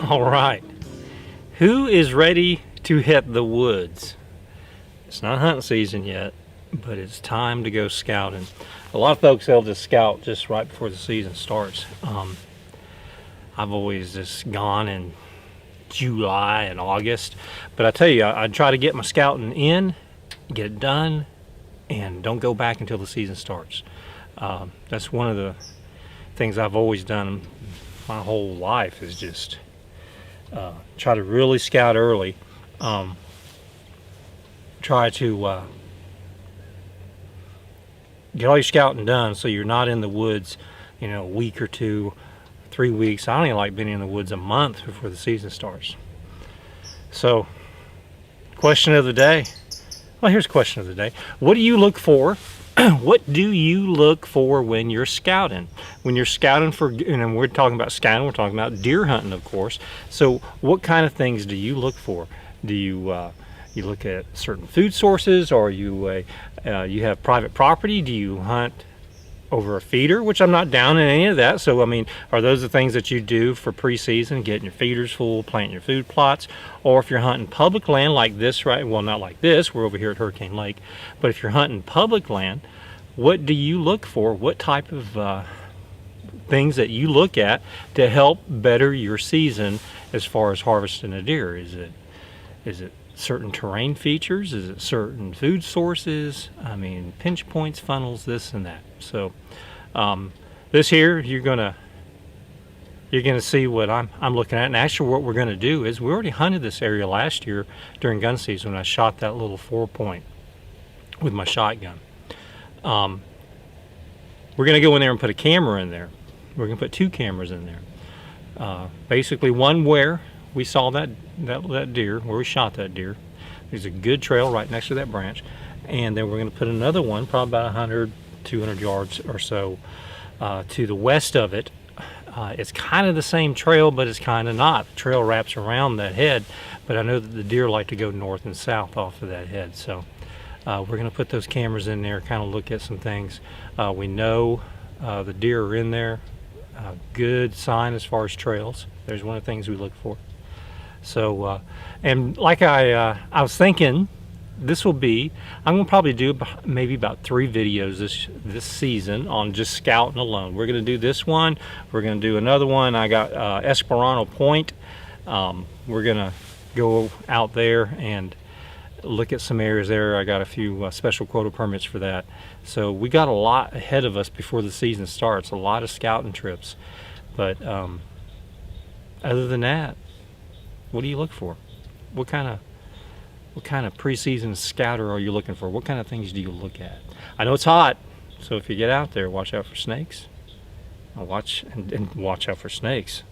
All right. Who is ready to hit the woods? It's not hunting season yet, but it's time to go scouting. A lot of folks, they'll just scout just right before the season starts. I've always just gone in July and August, but I tell you, I try to get my scouting in, get it done, and don't go back until the season starts. That's one of the things I've always done my whole life, is just try to really scout early. Try to get all your scouting done so you're not in the woods, a week or 2, 3 weeks. I don't even like being in the woods a month before the season starts. So, question of the day. Well, here's a question of the day. What do you look for? What do you look for when you're scouting? When you're scouting for, and we're talking about scouting, we're talking about deer hunting, of course. So what kind of things do you look for? Do you you look at certain food sources, or you have private property? Do you hunt over a feeder, which I'm not down in any of that. So, I mean, are those the things that you do for pre-season, getting your feeders full, planting your food plots? Or if you're hunting public land like this, right? Well, not like this, we're over here at Hurricane Lake. But if you're hunting public land, what do you look for? What type of things that you look at to help better your season as far as harvesting a deer? Is it certain terrain features? Is it certain food sources? I mean, pinch points, funnels, this and that. So this here, you're gonna see what I'm looking at. And actually what we're gonna do is, we already hunted this area last year during gun season when I shot that little 4-point with my shotgun. We're gonna go in there and put a camera in there. We're gonna put 2 cameras in there. Basically one where we saw that deer, where we shot that deer. There's a good trail right next to that branch. And then we're going to put another one, probably about 100, 200 yards or so to the west of it. It's kind of the same trail, but it's kind of not. The trail wraps around that head, but I know that the deer like to go north and south off of that head. So we're going to put those cameras in there, kind of look at some things. We know the deer are in there. Good sign as far as trails. There's one of the things we look for. So, and like I was thinking, this will be, I'm going to probably do maybe about 3 videos this season on just scouting alone. We're going to do this one. We're going to do another one. I got Esperanto Point. We're going to go out there and look at some areas there. I got a few special quota permits for that. So we got a lot ahead of us before the season starts, a lot of scouting trips. But other than that, what do you look for? What kind of pre-season scouter are you looking for? What kind of things do you look at? I know it's hot, so if you get out there, watch out for snakes. Watch out for snakes.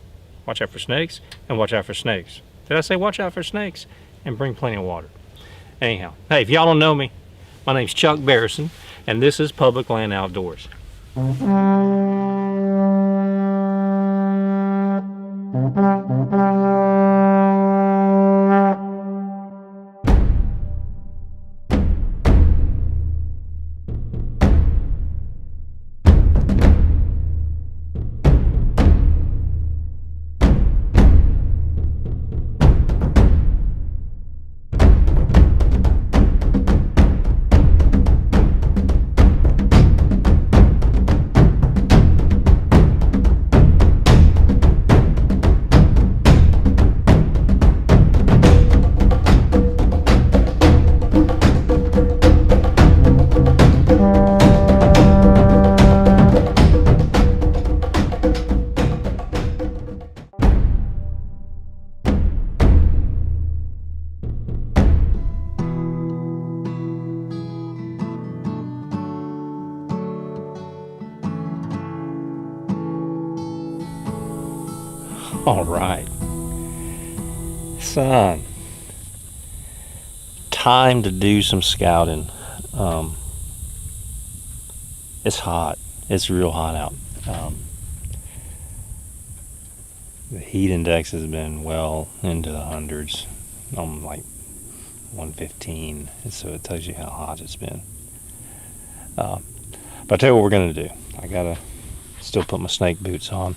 Watch out for snakes and watch out for snakes. Did I say watch out for snakes? And bring plenty of water. Anyhow, hey, if y'all don't know me, my name's Chuck Barrison, and this is Public Land Outdoors. All right, son, time to do some scouting. It's hot. It's real hot out. The heat index has been well into the hundreds, like 115, so it tells you how hot it's been. But I'll tell you what we're gonna do. I gotta still put my snake boots on.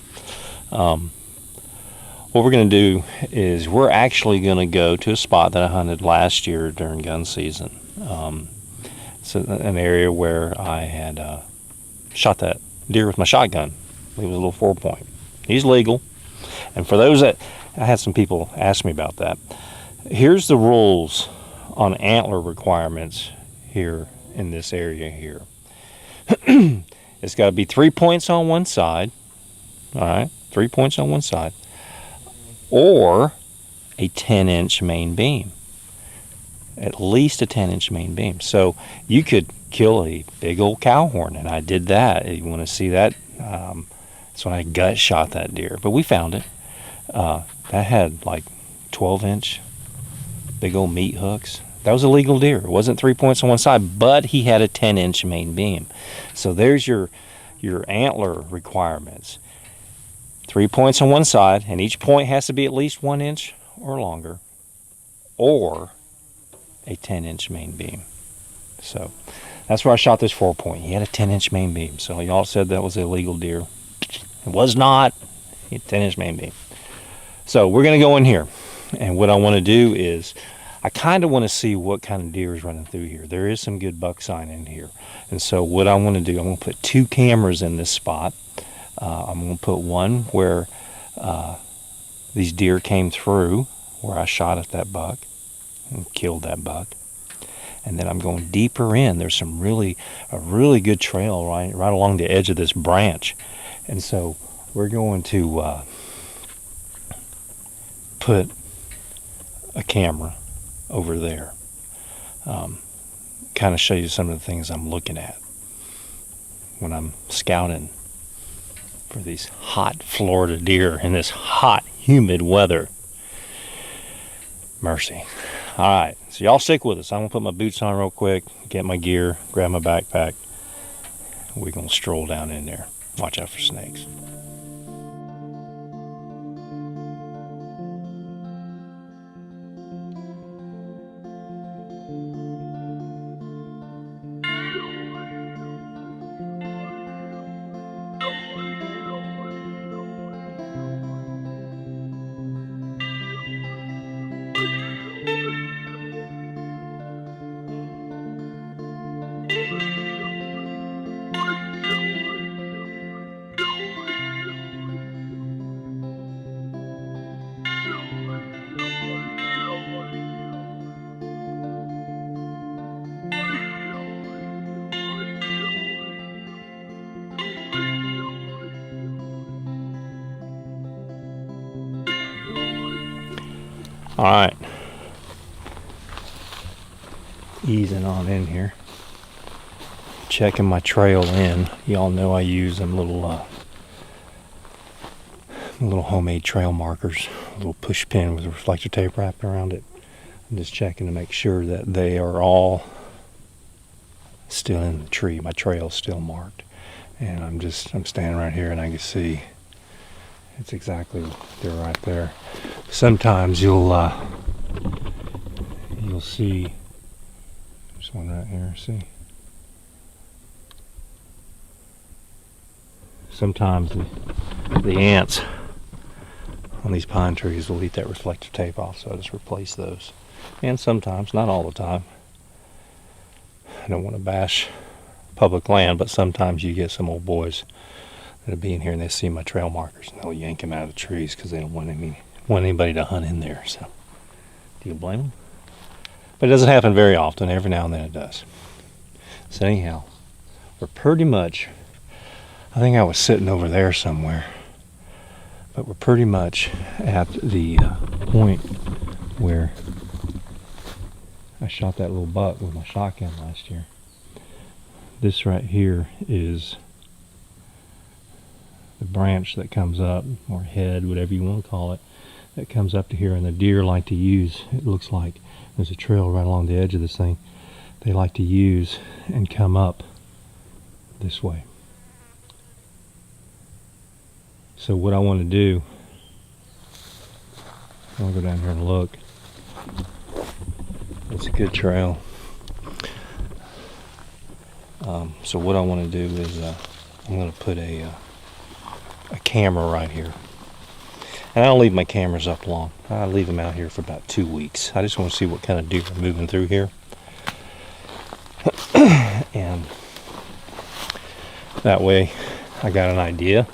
what we're going to do is we're actually going to go to a spot that I hunted last year during gun season. It's an area where I had shot that deer with my shotgun. It was a little 4-point. He's legal. And for those that, I had some people ask me about that. Here's the rules on antler requirements here in this area here. It's got to be 3 points on one side. All right, 3 points on one side. Or a 10-inch main beam. At least a 10-inch main beam. So you could kill a big old cow horn, and I did that. You want to see that? That's when I gut shot that deer. But we found it. That had like 12-inch big old meat hooks. That was a legal deer. It wasn't 3 points on one side, but he had a 10-inch main beam. So there's your antler requirements. 3 points on one side, and each point has to be at least 1 inch or longer, or a 10-inch main beam. So that's where I shot this 4-point. He had a 10-inch main beam. So y'all said that was a legal deer. It was not. He had a 10-inch main beam. So we're going to go in here, and what I want to do is I kind of want to see what kind of deer is running through here. There is some good buck sign in here, and so what I want to do, I'm going to put 2 cameras in this spot. I'm going to put one where these deer came through, where I shot at that buck and killed that buck. And then I'm going deeper in. There's a really good trail right along the edge of this branch. And so we're going to put a camera over there. Kind of show you some of the things I'm looking at when I'm scouting for these hot Florida deer in this hot, humid weather. Mercy. All right, so y'all stick with us. I'm going to put my boots on real quick, get my gear, grab my backpack. We're going to stroll down in there. Watch out for snakes. All right, easing on in here, checking my trail in. Y'all know I use them little homemade trail markers, a little push pin with a reflector tape wrapped around it. I'm just checking to make sure that they are all still in the tree. My trail's still marked, and I'm standing right here, and I can see it's exactly, they're right there. Sometimes you'll see, there's one right here, see? Sometimes the ants on these pine trees will eat that reflective tape off, so I just replace those. And sometimes, not all the time, I don't want to bash public land, but sometimes you get some old boys that'll be in here and they see my trail markers and they'll yank them out of the trees because they don't want anybody to hunt in there. So, do you blame them? But it doesn't happen very often. Every now and then it does. So anyhow, we're pretty much, I think I was sitting over there somewhere, but we're pretty much at the point where I shot that little buck with my shotgun last year. This right here is the branch that comes up, or head, whatever you want to call it, that comes up to here, and the deer like to use, it looks like there's a trail right along the edge of this thing, they like to use and come up this way. So what I want to do, I'll go down here and look. It's a good trail. So what I want to do is I'm going to put a camera right here. And I don't leave my cameras up long. I leave them out here for about 2 weeks. I just want to see what kind of deer are moving through here. And that way I got an idea.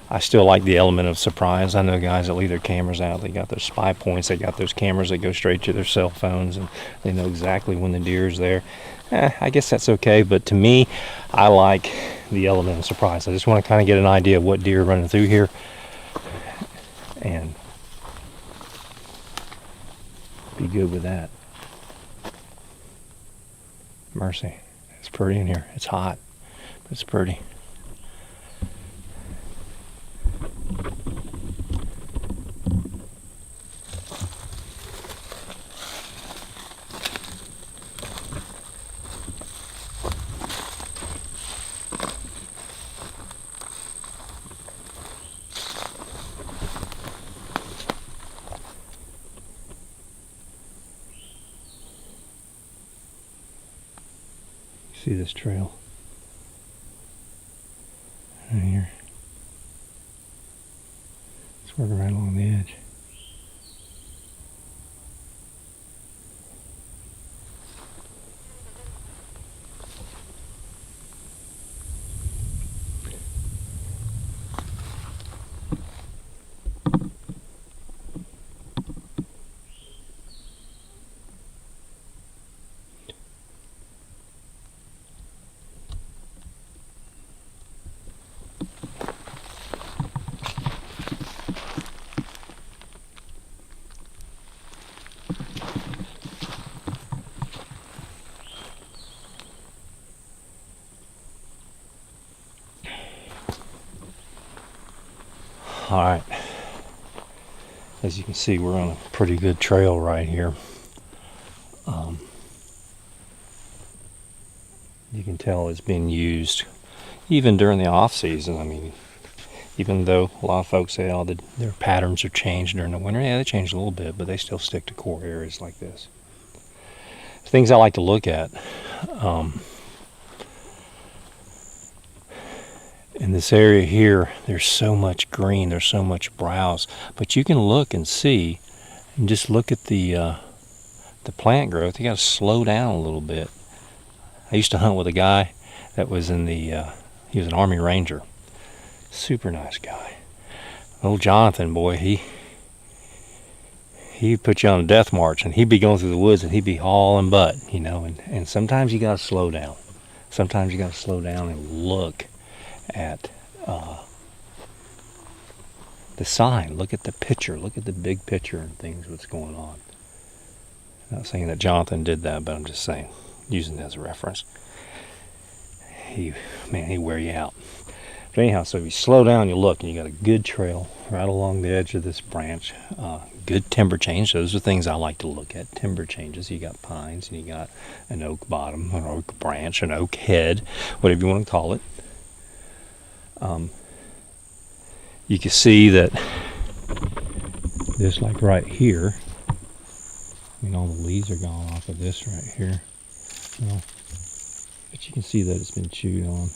I still like the element of surprise. I know guys that leave their cameras out. They got those spy points. They got those cameras that go straight to their cell phones, and they know exactly when the deer's there. I guess that's okay, but to me, I like the element of surprise. I just want to kind of get an idea of what deer are running through here, and be good with that. Mercy. It's pretty in here. It's hot, but it's pretty. See this trail right here? It's working right along the edge. All right, as you can see, we're on a pretty good trail right here. You can tell it's being used even during the off season. I mean, even though a lot of folks say, oh, their patterns are changed during the winter. Yeah, they change a little bit, but they still stick to core areas like this. Things I like to look at. In this area here, there's so much green, there's so much browse, but you can look and see, and just look at the plant growth. You got to slow down a little bit. I used to hunt with a guy that was in the, he was an Army Ranger, super nice guy. Old Jonathan, boy, he'd put you on a death march, and he'd be going through the woods, and he'd be hauling butt, you know. And sometimes you got to slow down. Sometimes you got to slow down and look at the sign. Look at the picture. Look at the big picture and things, what's going on. I'm not saying that Jonathan did that, but I'm just saying, using it as a reference. He'd wear you out. But anyhow, so if you slow down, you look, and you got a good trail right along the edge of this branch. Good timber change. Those are things I like to look at. Timber changes. You got pines, and you got an oak bottom, an oak branch, an oak head, whatever you want to call it. You can see that just like right here, I mean, all the leaves are gone off of this right here. Well, but you can see that it's been chewed on.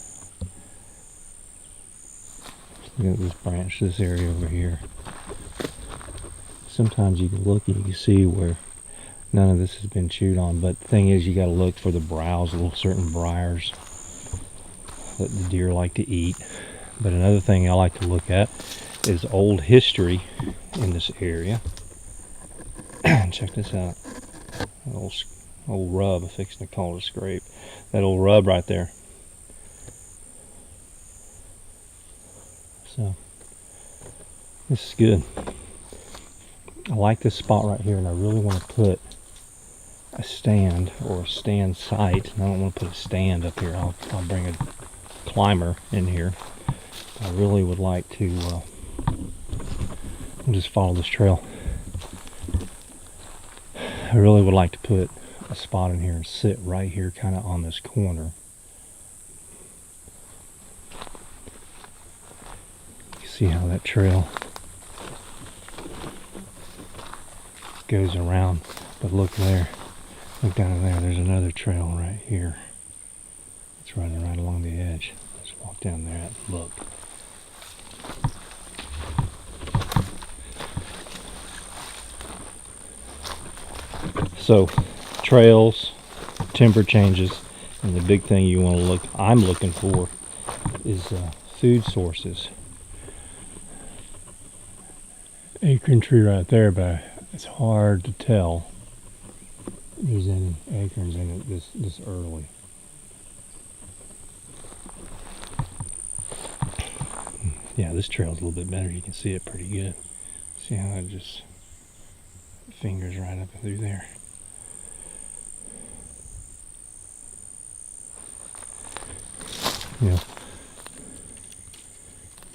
Look at this branch, this area over here. Sometimes you can look and you can see where none of this has been chewed on, but the thing is, you got to look for the browse, little certain briars that the deer like to eat. But another thing I like to look at is old history in this area. Check this out. An old rub. I'm fixing to call it a scrape. That old rub right there. So this is good. I like this spot right here, and I really want to put a stand or a stand site. I don't want to put a stand up here. I'll bring a climber in here. I really would like to just follow this trail. I really would like to put a spot in here and sit right here, kind of on this corner. You see how that trail goes around, but look there, look down there, there's another trail right here. It's running right along the edge. Let's walk down there and look. So trails, timber changes, and the big thing you want to I'm looking for is food sources. Acorn tree right there, but it's hard to tell there's any acorns in it this early. Yeah, this trail's a little bit better. You can see it pretty good. See how it just fingers right up through there. You know,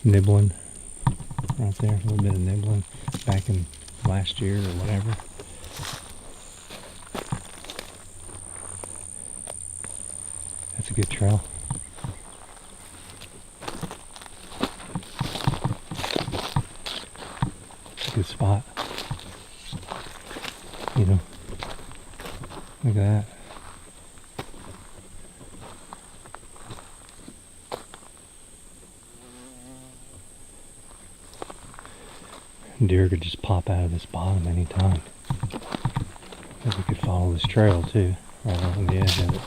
nibbling right there, a little bit of nibbling back in last year or whatever. That's a good trail. It's a good spot. You know, look at that. Deer could just pop out of this bottom anytime. I think we could follow this trail too, right on the edge of it.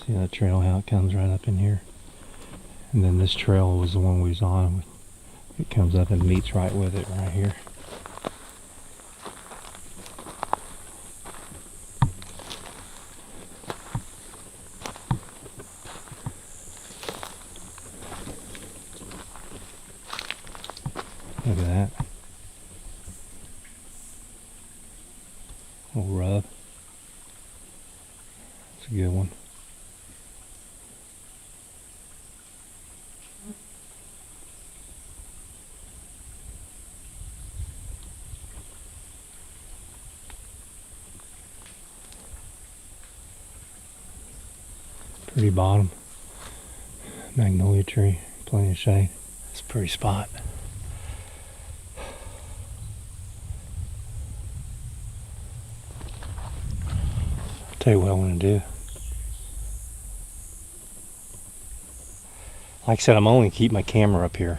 See that trail, how it comes right up in here? And then this trail was the one we was on. It comes up and meets right with it right here. Look at that. Little rub. It's a good one. Pretty bottom. Magnolia tree, plenty of shade. It's a pretty spot. Tell you what I want to do. Like I said, I'm only keep my camera up here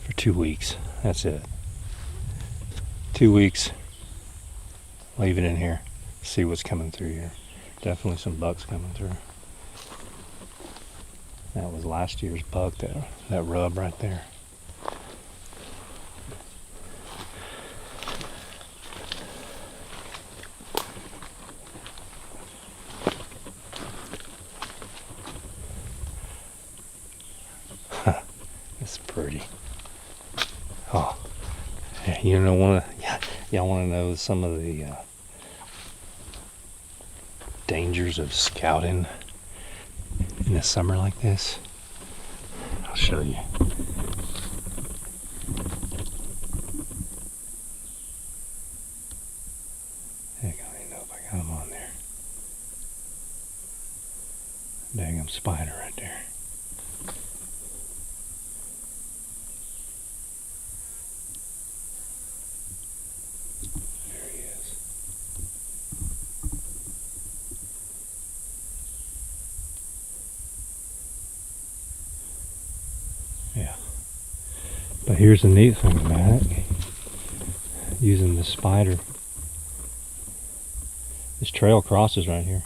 for 2 weeks. That's it. 2 weeks. Leave it in here. See what's coming through here. Definitely some bucks coming through. That was last year's buck, that rub right there. It's pretty. Oh, you know, y'all want to know some of the dangers of scouting in the summer like this? I'll show you. Heck, I don't even know if I got them on there. Dang, spider right there. There he is. Yeah. But here's the neat thing about it. Using the spider. This trail crosses right here.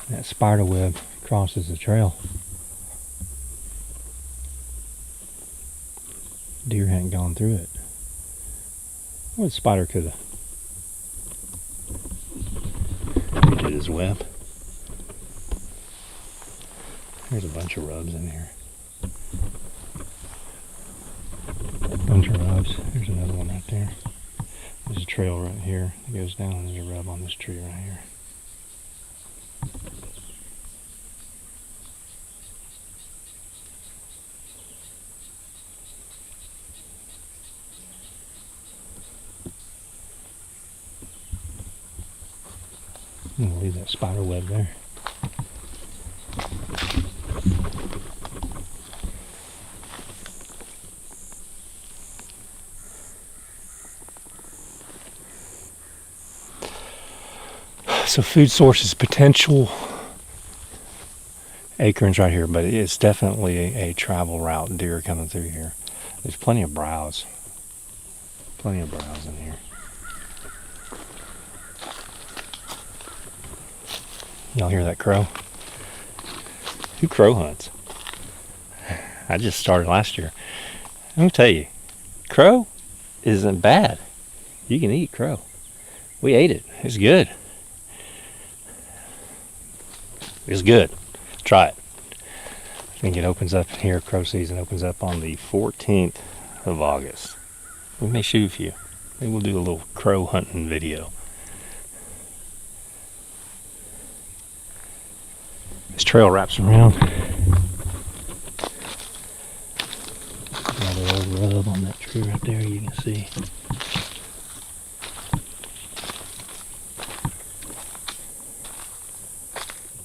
That spider web crosses the trail. Deer hadn't gone through it. Well, the spider could have. He did his web. There's a bunch of rubs in here. Bunch of rubs. There's another one right there. There's a trail right here that goes down, and there's a rub on this tree right here. I'm going to leave that spider web there. So food sources potential acorns right here, but it's definitely a travel route. Deer coming through here. There's plenty of browse. Plenty of browse in here. Y'all hear that crow? Who crow hunts? I just started last year. I'm gonna tell you, crow isn't bad. You can eat crow. We ate it. It's good. It's good. Try it. I think it opens up here. Crow season opens up on the 14th of August. We may shoot a few. Maybe we'll do a little crow hunting video. This trail wraps around. Got a little rub on that tree right there, you can see.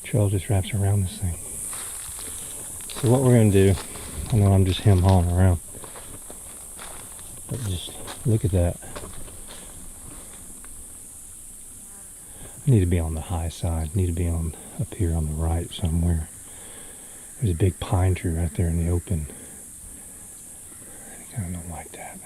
Trail just wraps around this thing. So what we're going to do, I know I'm just him-hawing around, but just look at that. I need to be on the high side, I need to be on up here on the right somewhere. There's a big pine tree right there in the open. I kind of don't like that.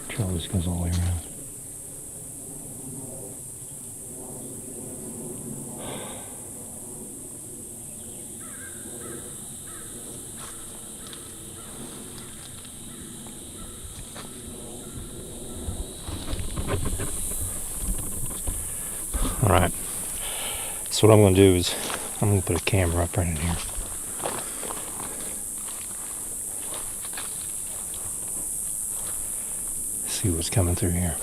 Trail just goes all the way around. Alright, so what I'm going to do is I'm going to put a camera up right in here. See what's coming through here.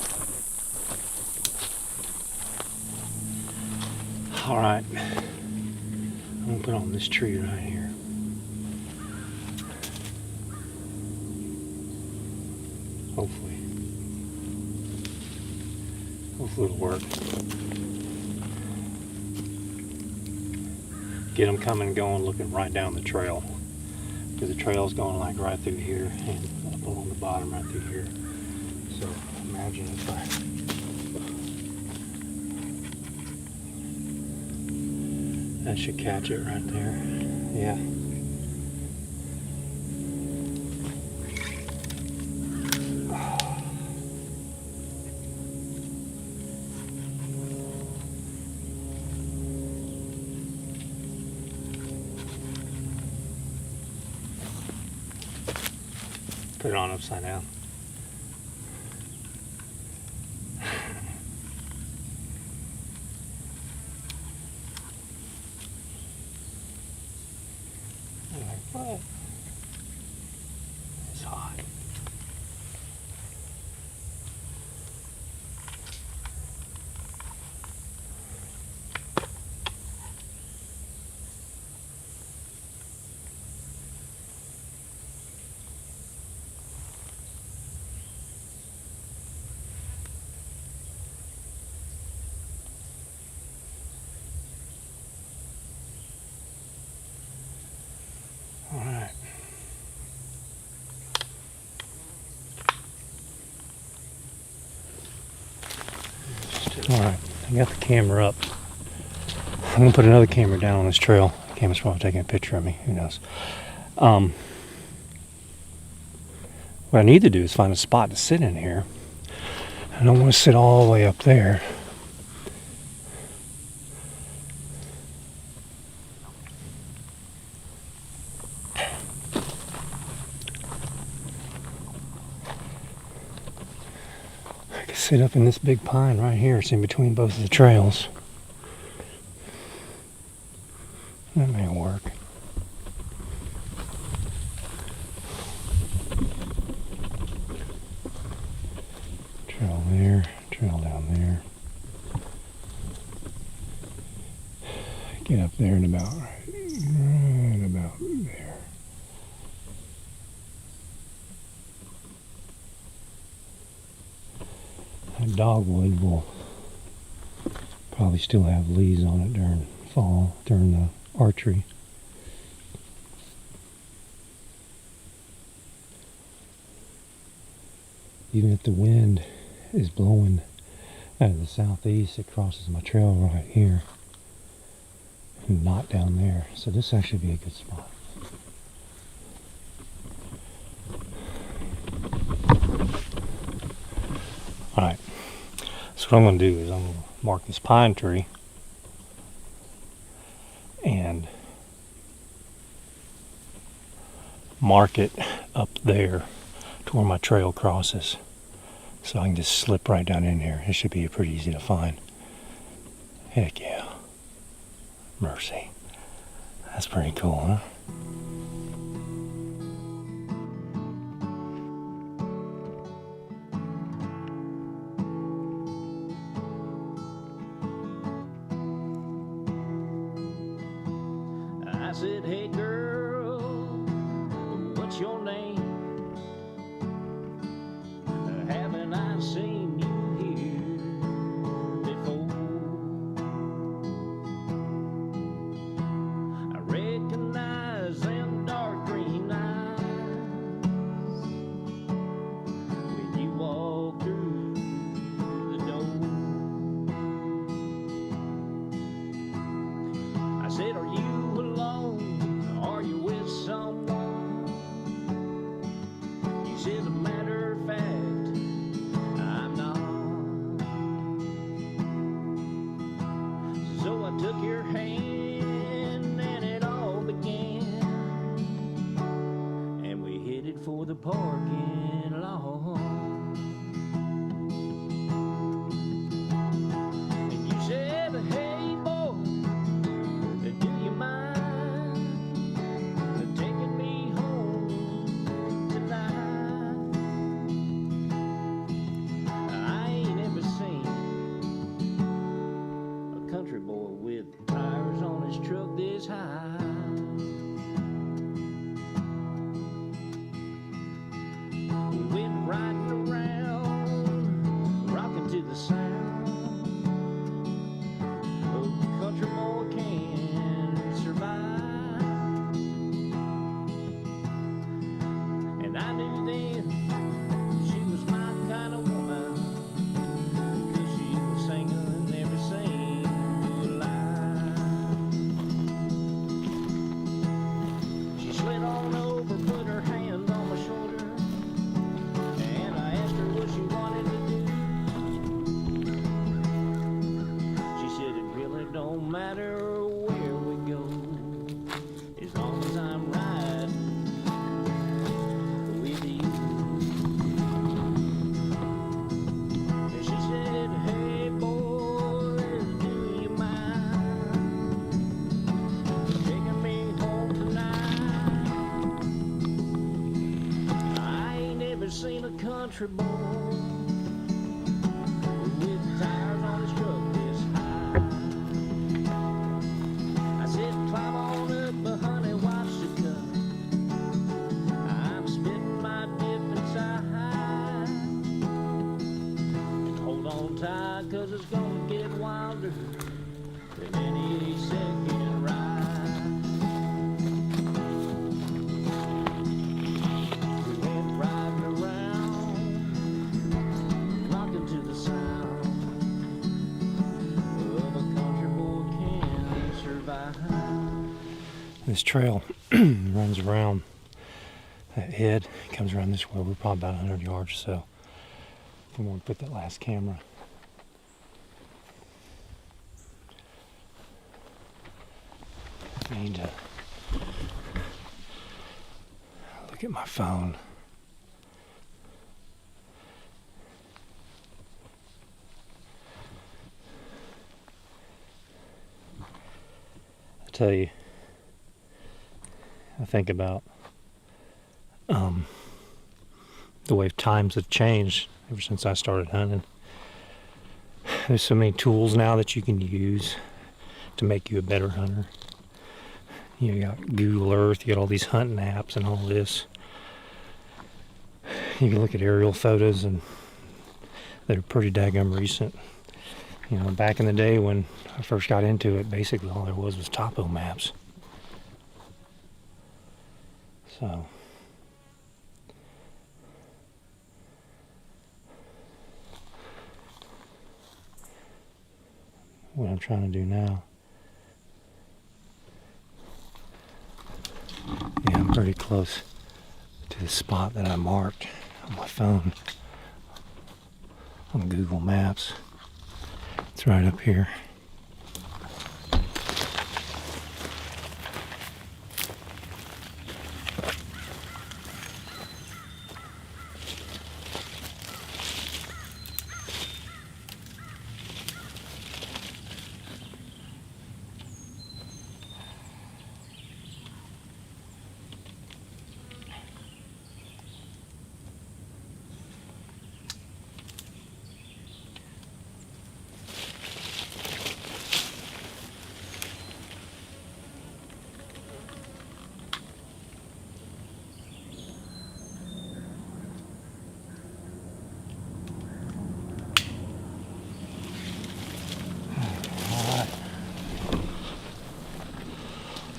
Alright, I'm going to put on this tree right here. Hopefully it'll work. Get them coming, going, looking right down the trail. Because the trail's going like right through here and up along the bottom right through here. So imagine if that should catch it right there. Yeah. Put it on upside down. What? It's hot. All right. All right, I got the camera up. I'm gonna put another camera down on this trail. The camera's probably taking a picture of me, who knows. What I need to do is find a spot to sit in here. I don't want to sit all the way up there. I can sit up in this big pine right here. It's in between both of the trails. That may work. Trail there, trail down there. Get up there and about right about there. That dogwood will Probably still have leaves on it during fall, during the archery. Even if the wind is blowing out of the southeast, it crosses my trail right here and not down there. So this actually be a good spot. Alright, so what I'm going to do is I'm going to mark this pine tree and mark it up there to where my trail crosses. So I can just slip right down in here. It should be pretty easy to find. Heck yeah. Mercy. That's pretty cool, huh? I said, hey girl, what's your name? Haven't I seen you here before? I recognize them dark green eyes when you walk through the door. I said, are you alone? Are you with someone? You said, as a matter of fact, I'm not. So I took your hand and it all began, and we headed for the parking lot. And you said, hey boy, do you mind taking me home tonight? I ain't ever seen a country boy with tires on his truck this high. We went riding around, rocking to the sound of the country boy can survive. And I knew then she was my kind of woman, 'cause she was singing every single line. She slid on over, put her hands on my shoulder, and I asked her what she wanted to do. She said, it really don't matter where we go, as long as I'm riding with you. And she said, hey boys, do you mind taking me home tonight? I ain't never seen a country boy with tires on his truck this high. I said, climb on up, honey, watch the cut. I'm spitting my dip inside. And hold on tight, 'cause it's gonna get wilder than any second ride. We went riding around, rocking to the sound of a country boy can survive. This trail runs around that head, comes around this way. We're probably about 100 yards or so. I'm going to put that last camera. I need to look at my phone. I tell you, I think about the way times have changed ever since I started hunting. There's so many tools now that you can use to make you a better hunter. You got Google Earth, you got all these hunting apps and all this. You can look at aerial photos and they're pretty daggum recent. You know, back in the day when I first got into it, basically all there was topo maps. So what I'm trying to do now, yeah, I'm pretty close to the spot that I marked on my phone on Google Maps. It's right up here.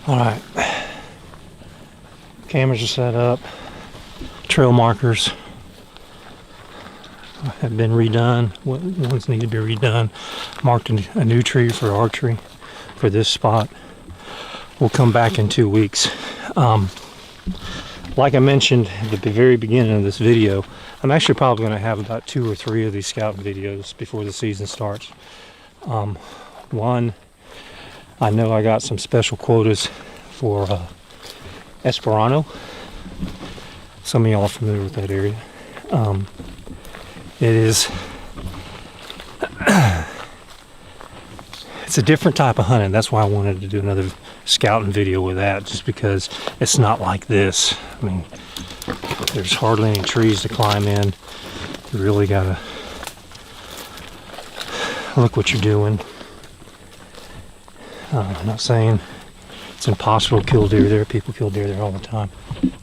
All right, cameras are set up, trail markers have been redone, ones need to be redone, marked a new tree for archery for this spot. We'll come back in 2 weeks. Like I mentioned at the very beginning of this video, I'm actually probably going to have about 2 or 3 of these scouting videos before the season starts. One, I know I got some special quotas for Esperanto. Some of y'all are familiar with that area. It's a different type of hunting. That's why I wanted to do another scouting video with that, just because it's not like this. I mean, there's hardly any trees to climb in. You really gotta look what you're doing. I'm not saying it's impossible to kill deer there. People kill deer there all the time.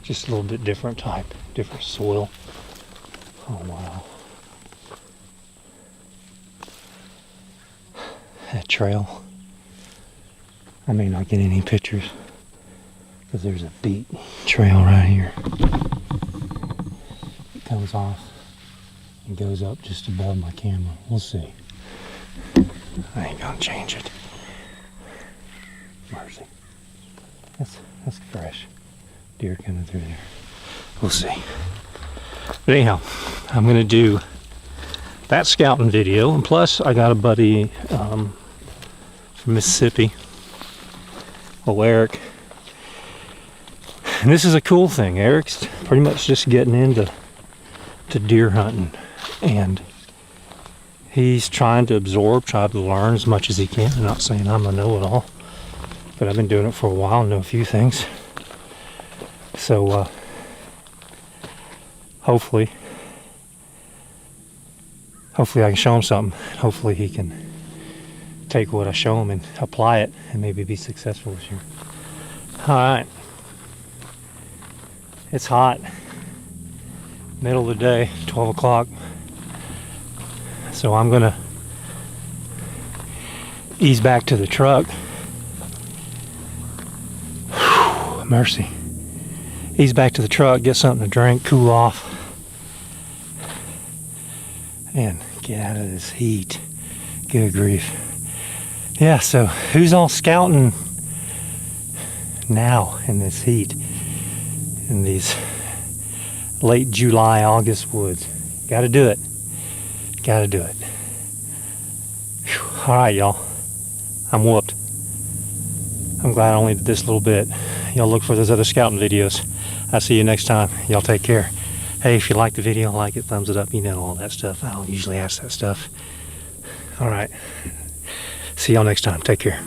Just a little bit different type, different soil. Oh wow. That trail. I may not get any pictures because there's a beat trail right here. It comes off and goes up just above my camera. We'll see. I ain't gonna change it. Mercy. That's fresh. Deer coming through there. We'll see. But anyhow, I'm gonna do that scouting video, and plus I got a buddy from Mississippi, Eric. And this is a cool thing. Eric's pretty much just getting into deer hunting, and he's trying to try to learn as much as he can. I'm not saying I'm a know-it-all, but I've been doing it for a while and know a few things. So hopefully I can show him something. Hopefully he can take what I show him and apply it and maybe be successful this year. All right. It's hot. Middle of the day, 12 o'clock. So I'm gonna ease back to the truck. Whew, mercy. Ease back to the truck, get something to drink, cool off, and get out of this heat. Good grief. Yeah, so who's all scouting now in this heat, in these late July, August woods? Gotta do it. Gotta do it. Whew. All right, y'all. I'm whooped. I'm glad I only did this little bit. Y'all look for those other scouting videos. I'll see you next time. Y'all take care. Hey, if you like the video, like it, thumbs it up, you know all that stuff. I don't usually ask that stuff. All right. See y'all next time. Take care.